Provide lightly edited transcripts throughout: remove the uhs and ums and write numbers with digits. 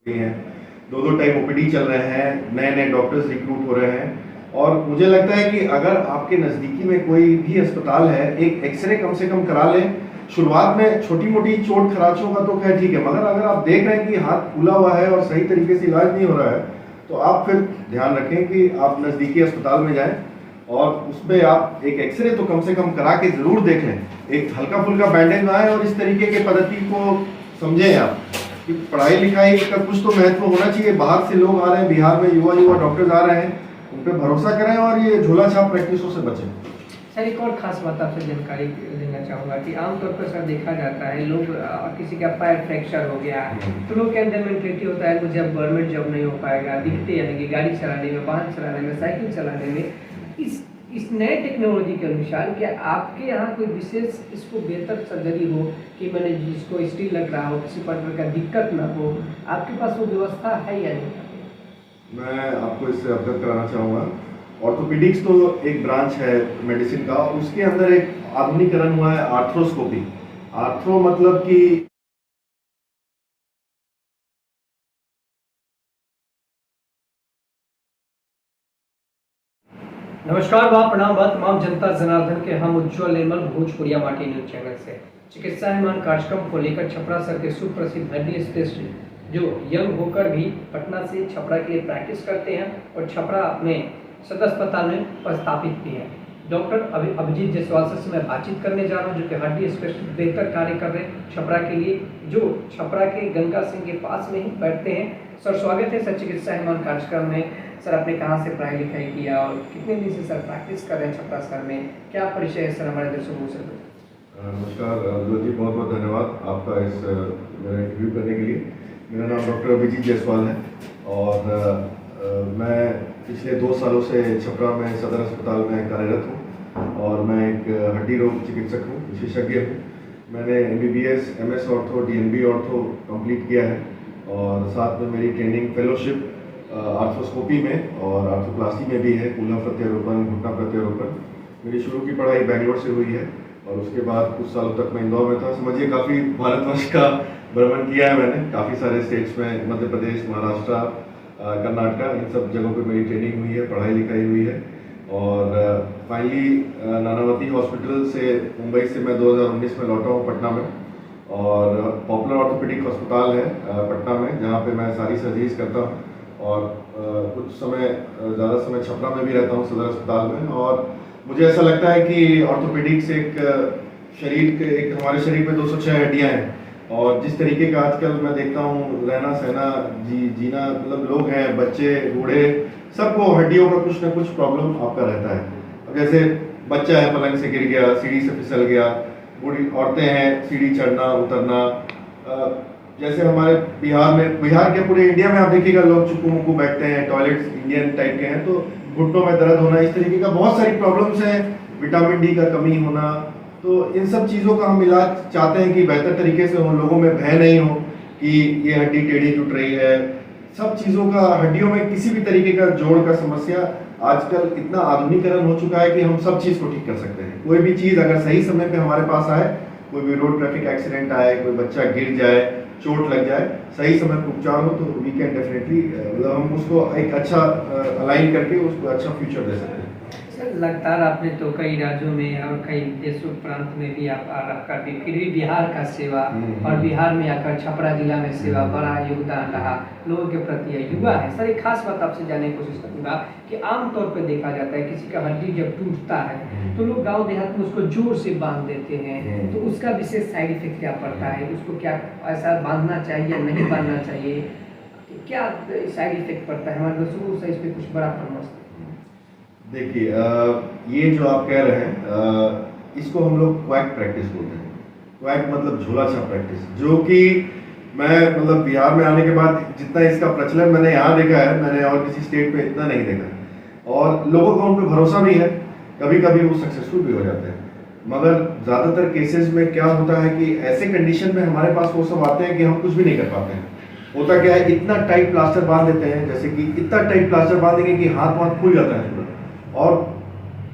हैं, दो दो टाइम ओपीडी चल रहे हैं, नए नए डॉक्टर्स रिक्रूट हो रहे हैं। और मुझे लगता है कि अगर आपके नज़दीकी में कोई भी अस्पताल है, एक एक्सरे कम से कम करा लें। शुरुआत में छोटी मोटी चोट खराचों का तो खैर ठीक है, मगर अगर आप देख रहे हैं कि हाथ फूला हुआ है और सही तरीके से इलाज नहीं हो रहा है, तो आप फिर ध्यान रखें कि आप नज़दीकी अस्पताल में जाएं और उस पर आप एक एक्सरे तो कम से कम करा के ज़रूर देख लें। एक हल्का फुल्का बैंडेज बनाएं और इस तरीके के पद्धति को समझें आप कि पढ़ाई लिखाई का कुछ तो महत्व होना चाहिए। बाहर से लोग आ रहे हैं, बिहार में युवा डॉक्टर्स आ रहे हैं, उन पर भरोसा करें और ये झोला छाप प्रैक्टिसों से बचें। सर, एक और खास बात आपसे जानकारी लेना चाहूँगा कि आमतौर पर सर देखा जाता है लोग किसी का पैर फ्रैक्चर हो गया तो लोग के अंदर मेंटेलिटी होता है मुझे अब गवर्नमेंट जॉब नहीं हो पाएगा, दिखते यानी कि गाड़ी चलाने में, वाहन चलाने में, साइकिल चलाने में। इस नए टेक्नोलॉजी के अनुसार क्या आपके यहाँ कोई विशेष इसको बेहतर सर्जरी हो कि मैंने जिसको स्टील लग रहा हो, किसी प्रकार का दिक्कत ना हो, आपके पास वो व्यवस्था है या नहीं? मैं आपको इससे अवगत कराना चाहूँगा। ऑर्थोपेडिक्स तो एक ब्रांच है मेडिसिन का, उसके अंदर एक आधुनिकीकरण हुआ है आर्थ्रोस्कोपी। आर्थ्रो मतलब कि नमस्कार बा प्रणाम बा तमाम जनता जनार्दन के हम उज्जवल निर्मल भोजपुरिया माटी न्यूज चैनल से चिकित्सा हिमान कार्यक्रम को लेकर छपरा सर के सुप्रसिद्ध हड्डी स्पेशलिस्ट जो यंग होकर भी पटना से छपरा के लिए प्रैक्टिस करते हैं और छपरा में सदर अस्पताल में प्रस्थापित भी है। डॉक्टर अभिजीत जायसवाल से मैं बातचीत करने जा रहा हूँ जो कि हड्डी स्पेशलिस्ट बेहतर कार्य कर रहे हैं छपरा के लिए, जो छपरा के गंगा सिंह के पास में ही बैठते हैं। सर स्वागत है सर चिकित्सा हिमान कार्यक्रम में। सर आपने कहाँ से पढ़ाई लिखाई किया और कितने दिन से सर प्रैक्टिस कर रहे हैं छपरा शहर में, क्या परिचय है सर हमारे दर्शकों से? नमस्कार जी, बहुत बहुत धन्यवाद आपका इस मेरा इंटरव्यू करने के लिए। मेरा नाम डॉक्टर अभिजीत जायसवाल है और मैं पिछले 2 सालों से छपरा में सदर अस्पताल में कार्यरत हूँ और मैं एक हड्डी रोग चिकित्सक हूँ, विशेषज्ञ हूँ। मैंने MBBS MS ortho DNB ortho complete किया है और साथ में मेरी ट्रेनिंग फेलोशिप आर्थ्रोस्कोपी में और आर्थ्रोप्लास्टी में भी है, कूल्हा प्रत्यारोपण, घुटना प्रत्यारोपण। मेरी शुरू की पढ़ाई बेंगलोर से हुई है और उसके बाद कुछ सालों तक मैं इंदौर में था। समझिए काफ़ी भारतवर्ष का भ्रमण किया है मैंने, काफ़ी सारे स्टेट्स में, मध्य प्रदेश, महाराष्ट्र, कर्नाटका, इन सब जगहों पे मेरी ट्रेनिंग हुई है, पढ़ाई लिखाई हुई है। और फाइनली नानावती हॉस्पिटल से मुंबई से मैं 2019 में लौटा हूँ पटना में और पॉपुलर ऑर्थोपेडिक अस्पताल है पटना में, जहाँ पे मैं सारी सर्जरीज करता हूँ और कुछ समय ज़्यादा समय छपरा में भी रहता हूँ सदर अस्पताल में। और मुझे ऐसा लगता है कि ऑर्थोपेडिक्स एक शरीर के, एक हमारे शरीर में 206 हड्डियाँ हैं और जिस तरीके का आजकल मैं देखता हूँ रहना सहना जीना, मतलब लोग हैं, बच्चे बूढ़े, सबको हड्डियों का कुछ ना कुछ प्रॉब्लम आपका रहता है। अब जैसे बच्चा है पलंग से गिर गया, सीढ़ी से फिसल गया, बूढ़ी औरतें हैं सीढ़ी चढ़ना उतरना, जैसे हमारे बिहार के पूरे इंडिया में आप देखिएगा लोग चुकू मुकू बैठते हैं, टॉयलेट्स इंडियन टाइप के हैं, तो घुटनों में दर्द होना, इस तरीके का बहुत सारी प्रॉब्लम्स हैं, विटामिन D का कमी होना। तो इन सब चीज़ों का हम इलाज चाहते हैं कि बेहतर तरीके से हो, लोगों में भय नहीं हो कि ये हड्डी टेढ़ी टूट रही है। सब चीज़ों का, हड्डियों में किसी भी तरीके का जोड़ का समस्या आजकल इतना आधुनिकीकरण हो चुका है कि हम सब चीज़ को ठीक कर सकते हैं। कोई भी चीज़ अगर सही समय पे हमारे पास आए, कोई भी रोड ट्रैफिक एक्सीडेंट आए, कोई बच्चा गिर जाए, चोट लग जाए, सही समय पर उपचार हो तो वी कैन डेफिनेटली, मतलब हम उसको एक अच्छा अलाइन करके उसको अच्छा फ्यूचर दे सकते हैं। सर लगातार आपने तो कई राज्यों में और कई देशों प्रांत में भी आप रहकर भी फिर भी बिहार का सेवा और बिहार में आकर छपरा जिला में सेवा बड़ा योगदान रहा लोगों के प्रति, युवा है। सर एक खास बात आपसे जानने की कोशिश करूँगा कि आमतौर पर देखा जाता है किसी का हड्डी जब टूटता है तो लोग गाँव देहात में उसको जोर से बांध देते हैं, तो उसका विशेष साइड इफेक्ट क्या पड़ता है? उसको क्या ऐसा बांधना चाहिए या नहीं बांधना चाहिए, क्या साइड इफेक्ट पड़ता है? हमारे दोस्तों को इस पर कुछ बड़ा परामर्श। देखिए, ये जो आप कह रहे हैं इसको हम लोग क्वैक प्रैक्टिस बोलते हैं। क्वैक मतलब झोला छाप प्रैक्टिस, जो कि मैं मतलब बिहार में आने के बाद जितना इसका प्रचलन मैंने यहाँ देखा है, मैंने और किसी स्टेट में इतना नहीं देखा और लोगों का उन पर भरोसा भी है, कभी कभी वो सक्सेसफुल भी हो जाते हैं। मगर ज़्यादातर केसेस में क्या होता है कि ऐसे कंडीशन में हमारे पास वो सब आते हैं कि हम कुछ भी नहीं कर पाते हैं। होता क्या है, इतना टाइट प्लास्टर बांध देते हैं, जैसे कि इतना टाइट प्लास्टर बांध देंगे कि हाथ वाथ फूल जाता है पूरा, और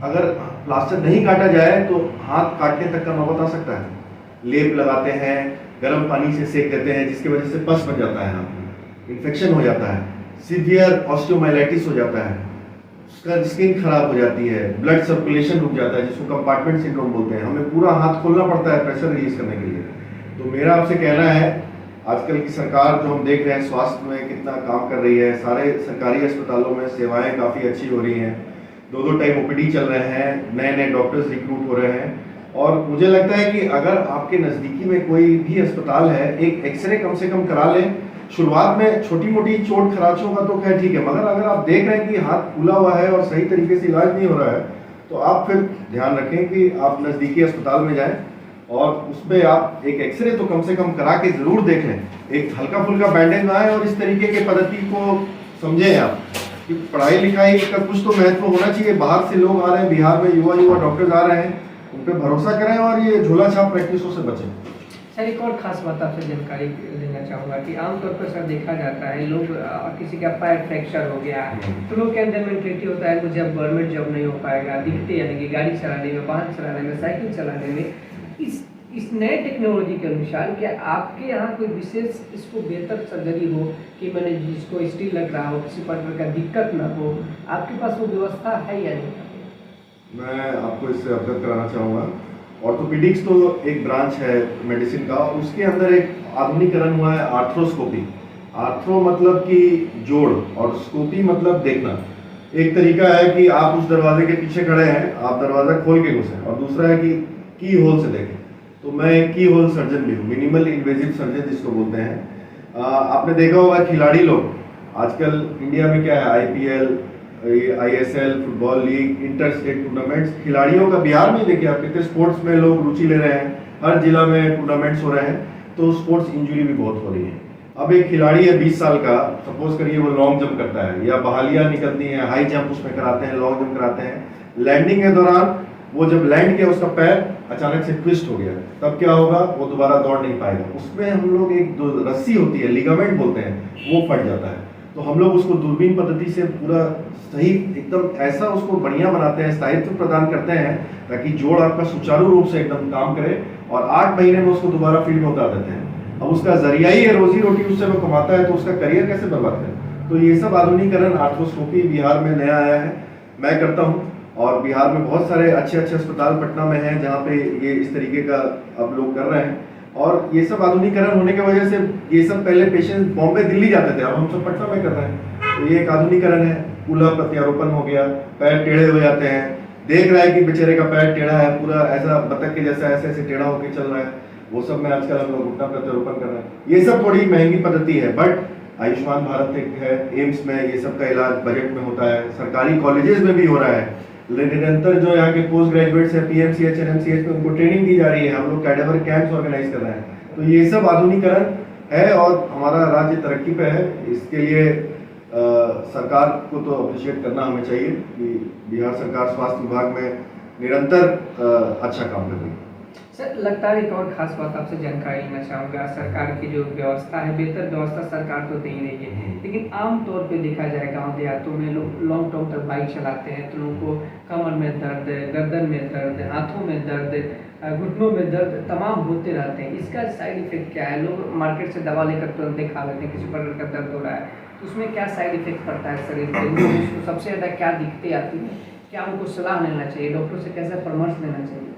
अगर प्लास्टर नहीं काटा जाए तो हाथ काटने तक का नौबत आ सकता है। लेप लगाते हैं, गर्म पानी से सेक देते हैं जिसकी वजह से पस बन जाता है हाथ में। इन्फेक्शन हो जाता है, सीवियर ऑस्टियोमाइलाइटिस हो जाता है, उसका स्किन खराब हो जाती है, ब्लड सर्कुलेशन रुक जाता है, जिसको कंपार्टमेंट सिंड्रोम बोलते हैं। हमें पूरा हाथ खोलना पड़ता है प्रेशर रिलीज करने के लिए। तो मेरा आपसे कहना है, आजकल की सरकार जो हम देख रहे हैं स्वास्थ्य में कितना काम कर रही है, सारे सरकारी अस्पतालों में सेवाएं काफ़ी अच्छी हो रही हैं, 2-2 टाइम ओपीडी चल रहे हैं, नए नए डॉक्टर्स रिक्रूट हो रहे हैं। और मुझे लगता है कि अगर आपके नज़दीकी में कोई भी अस्पताल है, एक एक्सरे कम से कम करा लें। शुरुआत में छोटी मोटी चोट खराशों का तो खैर ठीक है, मगर अगर आप देख रहे हैं कि हाथ फूला हुआ है और सही तरीके से इलाज नहीं हो रहा है, तो आप फिर ध्यान रखें कि आप नज़दीकी अस्पताल में जाएं और उसमें आप एक एक्सरे तो कम से कम करा के ज़रूर देख लें। एक हल्का फुल्का बैंडेज ना आए और इस तरीके के पद्धति को समझें आप कि पढ़ाई लिखाई का कुछ तो महत्व होना चाहिए। बाहर से लोग आ रहे हैं, बिहार में युवा डॉक्टर्स आ रहे हैं, उन पर भरोसा करें और ये झोला छाप प्रैक्टिसों से बचें। सर एक और खास बात आपसे जानकारी लेना चाहूँगा कि आमतौर पर सर देखा जाता है लोग किसी का पैर फ्रैक्चर हो गया तो लोग के अंदर मेंटेलिटी होता है मुझे अब गवर्नमेंट जॉब नहीं हो पाएगा, दिखते यानी कि गाड़ी चलाने में, वाहन चलाने में, साइकिल चलाने में। इस नए टेक्नोलॉजी के अनुसार क्या आपके यहाँ कोई विशेष इसको बेहतर सर्जरी हो कि मैंने जिसको स्टील लग रहा हो, किसी प्रकार का दिक्कत ना हो, आपके पास वो व्यवस्था है या नहीं? मैं आपको इससे अवगत कराना चाहूँगा। ऑर्थोपेडिक्स तो एक ब्रांच है मेडिसिन का, उसके अंदर एक आधुनिकरण हुआ है आर्थ्रोस्कोपी। आर्थ्रो मतलब कि जोड़ और स्कोपी मतलब देखना। एक तरीका है कि आप उस दरवाजे के पीछे खड़े हैं, आप दरवाजा खोल के घुसें, और दूसरा है कि की होल से देखें। तो मैं एक की होल सर्जन भी हूँ, मिनिमल इन्वेजिव सर्जन जिसको बोलते हैं। आपने देखा होगा खिलाड़ी लोग आजकल इंडिया में क्या है, IPL, ISL, football league, inter state tournaments, खिलाड़ियों का बिहार में देखिए आप कितने स्पोर्ट्स में लोग रुचि ले रहे हैं, हर जिला में टूर्नामेंट्स हो रहे हैं, तो स्पोर्ट्स इंजरी भी बहुत हो रही है। अब एक खिलाड़ी है 20 साल का, सपोज करिए वो लॉन्ग जंप करता है या बहालियां निकलती हैं, हाई जंप उसमें कराते हैं, लॉन्ग जंप कराते हैं। लैंडिंग के दौरान वो जब लैंड किया उसका पैर अचानक से ट्विस्ट हो गया, तब क्या होगा, वो दोबारा दौड़ नहीं पाएगा। उसमें हम लोग एक जो रस्सी होती है, लिगामेंट बोलते हैं, वो फट जाता है। तो हम लोग उसको दूरबीन पद्धति से पूरा सही एकदम ऐसा उसको बढ़िया बनाते हैं, स्थायित्व प्रदान करते हैं ताकि जोड़ आपका सुचारू रूप से एकदम काम करे, और 8 महीने में उसको दोबारा फील्ड में उतार देते हैं। अब उसका जरिया ही है रोजी रोटी, उससे वो कमाता है, तो उसका करियर कैसे बर्बाद करे। तो ये सब आधुनिकरण आर्थ्रोस्कोपी बिहार में नया आया है, मैं करता हूँ, और बिहार में बहुत सारे अच्छे अस्पताल पटना में हैं जहाँ पे ये इस तरीके का अब लोग कर रहे हैं। और ये सब आधुनिकरण होने की वजह से ये सब पहले पेशेंट बॉम्बे दिल्ली जाते थे, अब हम सब पटना में कर रहे हैं। तो ये एक आधुनिकरण है। पुल प्रत्यारोपण हो गया, पैर टेढ़े हो जाते हैं, देख रहा है कि बेचारे का पैर टेढ़ा है, पूरा ऐसा बतख के जैसा ऐसे ऐसे टेढ़ा होकर चल रहा है, वो सब में आजकल हम लोग घुटना प्रत्यारोपण कर रहे हैं। ये सब थोड़ी महंगी पद्धति है, बट आयुष्मान भारत एक है, एम्स में ये सब का इलाज बजट में होता है, सरकारी कॉलेजेस में भी हो रहा है। निरंतर जो यहाँ के पोस्ट ग्रेजुएट्स हैं पीएमसीएच एनएमसीएच में, उनको ट्रेनिंग दी जा रही है, हम लोग कैडेवर कैंप्स ऑर्गेनाइज कर रहे हैं। तो ये सब आधुनिकरण है और हमारा राज्य तरक्की पे है। इसके लिए सरकार को तो अप्रिशिएट करना हमें चाहिए कि बिहार सरकार स्वास्थ्य विभाग में निरंतर अच्छा काम कर रही है। सर लगता है एक और खास बात आपसे जानकारी लेना चाहूँगा, सरकार की जो व्यवस्था है, बेहतर व्यवस्था सरकार तो दे ही रही है, लेकिन आमतौर पे देखा जाए गांव देहातों में लोग लॉन्ग टर्म तक बाइक चलाते हैं तो लोगों को कमर में दर्द, गर्दन में दर्द, हाथों में दर्द, घुटनों में दर्द तमाम होते रहते हैं। इसका साइड इफेक्ट क्या है? लोग मार्केट से दवा लेकर तुरंत खा लेते हैं, किसी प्रकार का दर्द हो रहा है तो उसमें क्या साइड इफेक्ट पड़ता है शरीर पे, उसको सबसे ज़्यादा क्या दिक्कतें आती हैं, क्या उनको सलाह लेना चाहिए, डॉक्टर से कैसे परामर्श लेना चाहिए?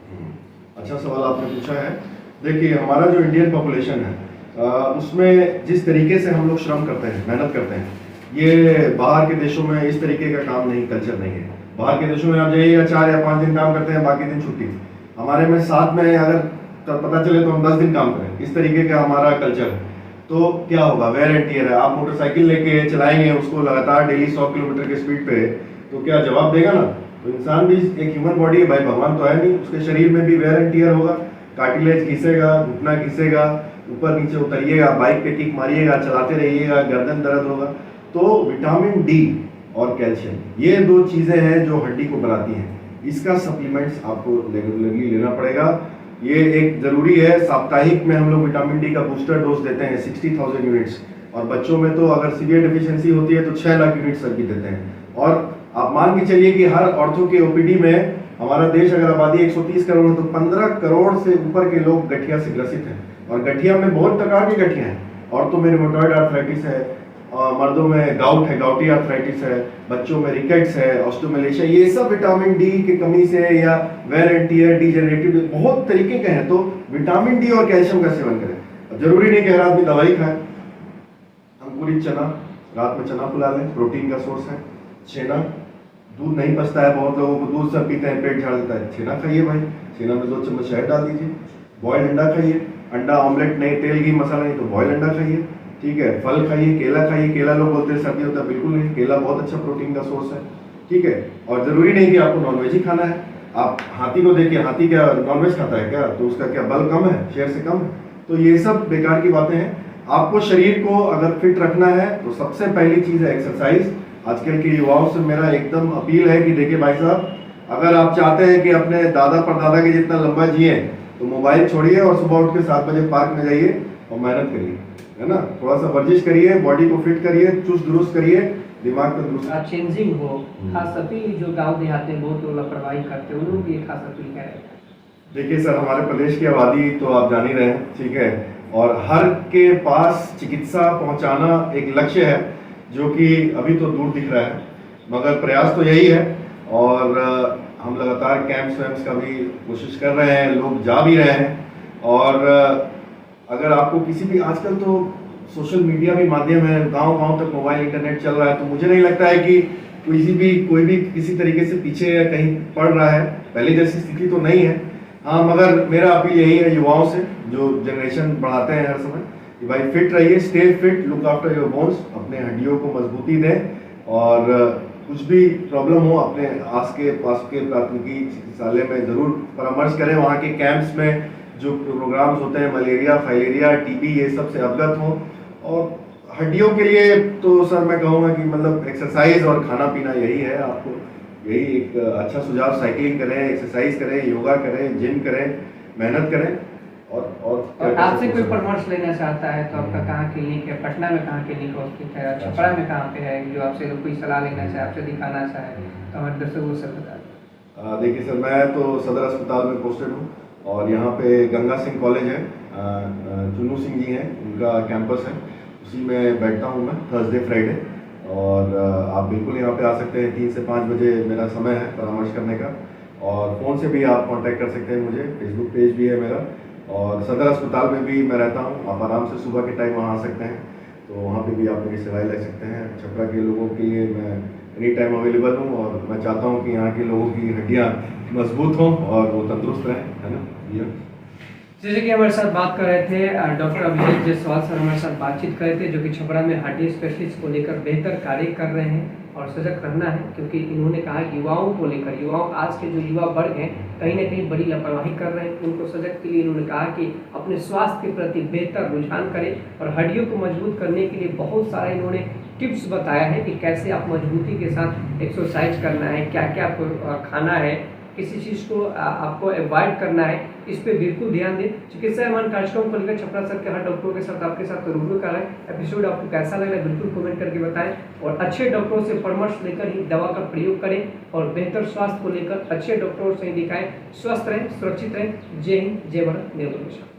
अच्छा सवाल आपने पूछा है। देखिए हमारा जो इंडियन पॉपुलेशन है उसमें जिस तरीके से हम लोग श्रम करते हैं, मेहनत करते हैं, ये बाहर के देशों में इस तरीके का काम नहीं, कल्चर नहीं है। बाहर के देशों में आप जाइए 4 या 5 दिन काम करते हैं, बाकी दिन छुट्टी। हमारे में 7 में अगर पता चले तो हम 10 दिन काम करें, इस तरीके का हमारा कल्चर है। तो क्या होगा, वेयर एंड टियर है। आप मोटरसाइकिल लेके चलाएंगे उसको लगातार डेली 100 किलोमीटर के स्पीड पे, तो क्या जवाब देगा ना। तो इंसान भी एक ह्यूमन बॉडी है भाई, भगवान तो है नहीं, उसके शरीर में भी वेयर एंड टियर होगा, कार्टिलेज घिसेगा, घुटना घिसेगा, ऊपर नीचे उतरिएगा, बाइक पे किक मारिएगा, चलाते रहिएगा, गर्दन दर्द होगा। तो विटामिन डी और कैल्शियम, ये 2 चीजें हैं जो हड्डी को बनाती हैं। इसका सप्लीमेंट्स आपको रेगुलरली लेना पड़ेगा, ये एक जरूरी है। साप्ताहिक में हम लोग विटामिन डी का बूस्टर डोज देते हैं 60,000 यूनिट्स, और बच्चों में तो अगर सीवियर डिफिशियंसी होती है तो 6 लाख यूनिट्स तक भी देते हैं। और आप मान के चलिए कि हर ऑर्थो के ओपीडी में हमारा देश अगर आबादी 130 करोड़ है तो 15 करोड़ से ऊपर के लोग गठिया से ग्रसित हैं। और गठिया में बहुत प्रकार की गठिया हैं, और तो में रूमेटॉइड आर्थराइटिस है, मर्दों में गाउट है, गाउटी आर्थराइटिस है, बच्चों में रिकेट्स है, ऑस्टियोमेलेशिया, ये सब विटामिन डी की कमी से या वेयर एंड टियर, डिजेनरेटिव, बहुत तरीके के हैं। तो विटामिन डी और कैल्शियम का सेवन करें। जरूरी नहीं कि हर आदमी दवाई खाए। अंकुरित चना, रात में चना फुला लें, प्रोटीन का सोर्स है। छेना, दूध नहीं पचता है, बहुत लोगों को दूध सब पीते हैं, पेट झाड़ देता है, छेना खाइए भाई। छेना में 2 चम्मच शहद डाल दीजिए। बॉइल्ड अंडा खाइए, अंडा ऑमलेट नहीं, तेल घी मसाला नहीं तो बॉइल्ड अंडा खाइए, ठीक है। फल खाइए, केला खाइए। केला लोग बोलते हैं सर्दी होता है, बिल्कुल नहीं, केला बहुत अच्छा प्रोटीन का सोर्स है, ठीक है। और जरूरी नहीं कि आपको नॉनवेज ही खाना है। आप हाथी को देखिए, हाथी क्या नॉनवेज खाता है क्या? तो उसका क्या बल कम है, शेर से कम है? तो ये सब बेकार की बातें हैं। आपको शरीर को अगर फिट रखना है तो सबसे पहली चीज है एक्सरसाइज। आजकल के युवाओं से मेरा एकदम अपील है कि देखिए भाई साहब, अगर आप चाहते हैं कि अपने दादा परदादा के जितना लंबा जिए तो मोबाइल छोड़िए और सुबह उठ के 7 बजे पार्क में जाइए और मेहनत करिए, है ना। थोड़ा सा वर्जिश करिए, बॉडी को फिट करिए, चुस्त दुरुस्त करिए, दिमाग तंदुरुस्त चेंजिंग हो। खास अपील जो गांव देहात में बहुत लोग लापरवाही करते हैं, उन लोग की खास अपील क्या है? देखिए सर, हमारे प्रदेश की आबादी तो आप जान ही रहे हैं, ठीक है। और हर के पास चिकित्सा पहुंचाना एक लक्ष्य है जो कि अभी तो दूर दिख रहा है, मगर प्रयास तो यही है। और हम लगातार कैंप्स वैम्प्स का भी कोशिश कर रहे हैं, लोग जा भी रहे हैं। और अगर आपको किसी भी, आजकल तो सोशल मीडिया भी माध्यम है, गांव-गांव तक मोबाइल इंटरनेट चल रहा है, तो मुझे नहीं लगता है कि कोई भी किसी तरीके से पीछे या कहीं पड़ रहा है। पहले जैसी स्थिति तो नहीं है, हाँ, मगर मेरा अपील यही है युवाओं से जो जनरेशन बढ़ाते हैं हर समय कि भाई फिट रहिए, stay fit, look after your bones, अपने हड्डियों को मजबूती दें। और कुछ भी प्रॉब्लम हो अपने आस के पास के प्राथमिकी चिकित्सालय में जरूर परामर्श करें। वहाँ के कैंप्स में जो प्रोग्राम्स होते हैं, मलेरिया, फाइलेरिया, टीबी, ये सब से अवगत हो। और हड्डियों के लिए तो सर मैं कहूँगा कि मतलब एक्सरसाइज और खाना पीना यही है। आपको यही एक अच्छा सुझाव, साइकिलिंग करें, एक्सरसाइज करें, योगा करें, जिम करें, मेहनत करें। और आपसे कोई परामर्श लेना चाहता है तो आपका कहाँ क्लिनिक है? पटना में कहाँ क्लिनिक हॉस्पिटल है? छपरा में कहाँ पे है? जो आपसे कोई सलाह लेना चाहे, आपसे दिखाना चाहे तो हमारे दर्शकों से बता दें। देखिए सर, मैं तो सदर अस्पताल में पोस्टेड हूँ और यहाँ पे गंगा सिंह कॉलेज है, चुन्नू सिंह जी हैं, उनका कैंपस है, उसी में बैठता हूँ मैं थर्सडे फ्राइडे। और आप बिल्कुल यहाँ पे आ सकते हैं। 3 से 5 बजे मेरा समय है परामर्श करने का। और फ़ोन से भी आप कांटेक्ट कर सकते हैं मुझे, फेसबुक पेज भी है मेरा। और सदर अस्पताल में भी मैं रहता हूँ, आप आराम से सुबह के टाइम वहाँ आ सकते हैं, तो वहाँ पे भी आप मेरी सेवाएं ले सकते हैं। छपरा के लोगों के लिए मैं एनी टाइम अवेलेबल हूँ और मैं चाहता हूँ कि यहाँ के लोगों की हड्डियाँ मजबूत हों और वो तंदुरुस्त रहें, है ना। जैसे कि हमारे साथ बात कर रहे थे डॉक्टर अभिजीत जायसवाल सर, हमारे साथ बातचीत कर रहे थे, जो कि छपरा में हड्डी स्पेशलिस्ट को लेकर बेहतर कार्य कर रहे हैं और सजग रहना है। क्योंकि इन्होंने कहा युवाओं को लेकर, युवाओं आज के जो युवा वर्ग हैं कहीं ना कहीं बड़ी लापरवाही कर रहे हैं, उनको सजग के लिए इन्होंने कहा कि अपने स्वास्थ्य के प्रति बेहतर रुझान करें। और हड्डियों को मजबूत करने के लिए बहुत सारा इन्होंने टिप्स बताया है कि कैसे आप मजबूती के साथ एक्सरसाइज करना है, क्या क्या आपको खाना है, किसी चीज़ को आपको अवॉइड करना है, इस पे बिल्कुल ध्यान दें। चिकित्सा एवं कार्यक्रम को लेकर छपरा सर के हर डॉक्टरों के साथ आपके साथ रूबरू कर रहे हैं। एपिसोड आपको कैसा लगा बिल्कुल कमेंट करके बताएं और अच्छे डॉक्टरों से परामर्श लेकर ही दवा का प्रयोग करें और बेहतर स्वास्थ्य को लेकर अच्छे डॉक्टरों से ही दिखाएं। स्वस्थ रहें, सुरक्षित रहें। जय हिंद, जय भारत, जय